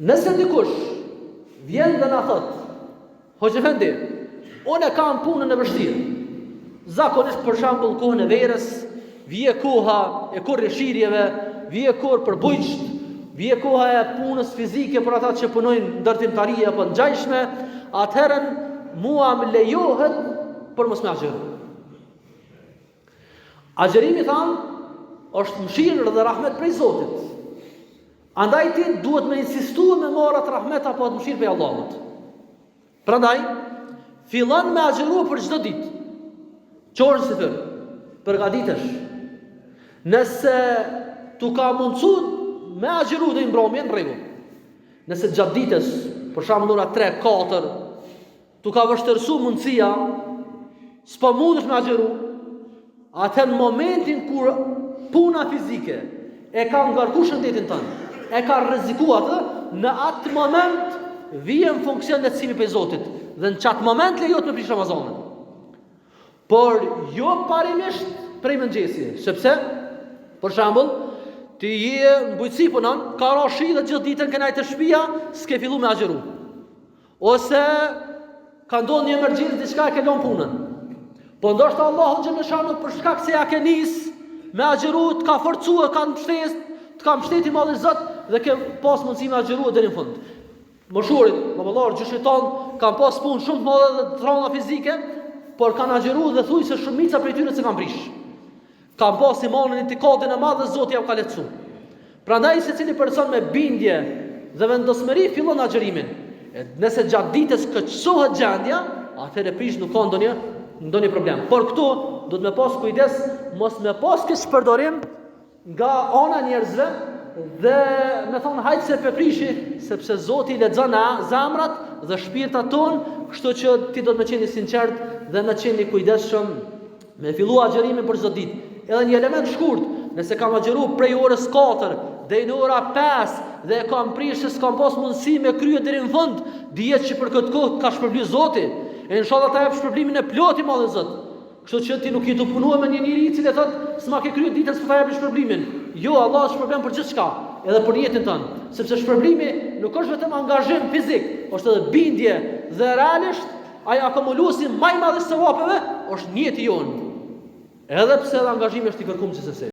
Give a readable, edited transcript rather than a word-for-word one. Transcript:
Nëse dikush vjen dhe na thot, Hoxha Efendi, unë kam punën e vështirë. Zakonisht për shembull kohën e verës, vije koha e korrëshirjeve, vije kohë për bujqt, vije koha e punës fizike për ata që punojnë ndërtimtarie apo ngjajshme, atëherën mua më lejohet për mos më agjeru. Agjerimi thamë është mëshirë dhe rahmet prej Zotit. Andaj ti duhet me insistu me marrë atë rahmet apo atë mëshirë prej Allahut. Prandaj, fillon me agjeru për çdo ditë. Qorën si thërë, përgatitesh. Nëse tu ka mundësu me agjeru dhe i mbromje në rregull. Nëse gjatë ditës, për shembull ora 3-4, tu ka vështërsu mundësia, s'po mundesh me agjeru, atë në momentin kur puna fizike e ka ngarku shëndetin tënë, e ka rreziku atë, në atë moment vjen funksion lehtësimi për Zotit, dhe në qatë moment lejohet me prish Ramazanin. Por jo parimisht prej mëngjesit, sepse, për shembull, ti je në bujqësi punon, ka ra shi dhe gjithë ditën kënaj të shtëpia, s'ke fillu me agjeru. Ose ka ndodhur një emergjencë, diçka e ke lënë punën. Po ndoshta Allahu xhaleshanu për shkak se ja ke nis me agjeru, të ka forcuar, ka mbështes, të ka mbështeti Malli Zot dhe ke pas mundësi me agjeru deri në fund. Moshurit, baballar, gjyshiton, kanë pas punë shumë të mëdha dhe trauma fizike, por kanë agjeru dhe thuj se shumica prej tyre se kanë prish. Kanë pas imanin itikadin e madh dhe Zoti ja ka lehtësuar. Prandaj secili person me bindje dhe vendosmëri fillon agjerimin. Nëse gjatë ditës këçohet gjendja, atëherë prish nuk ka ndonjë problem. Por këtu do të me pas kujdes, mos me pas këtë shpërdorim nga ana njerëzve dhe me thonë hajtë se peprishi, sepse Zoti lexon zemrat dhe shpirtat tonë, kështu që ti do të më qeni sinqert dhe më qeni kujdesshëm me fillu agjerimin për çdo ditë. Edhe një element shkurt, nëse kam agjeru prej orës 4 deri në ora 5 dhe e kam prish se s'kam pas mundësi me krye deri në fund, dihet që për këtë kohë ka shpërbly Zoti. E inshallah ta jap shpërblimin e plotë i Malli Zot. Kështu që ti nuk i do punuar me një njeri i cili thotë s'ma ke kryer ditën s'po ta jap shpërblimin. Jo, Allah është shpërblim për gjithçka, edhe për jetën tënde, sepse shpërblimi nuk është vetëm angazhim fizik, është edhe bindje dhe realisht ai akumuluesi më i madh i sevapeve është njeti jon. Edhe pse angazhimi është i kërkuar gjithsesi.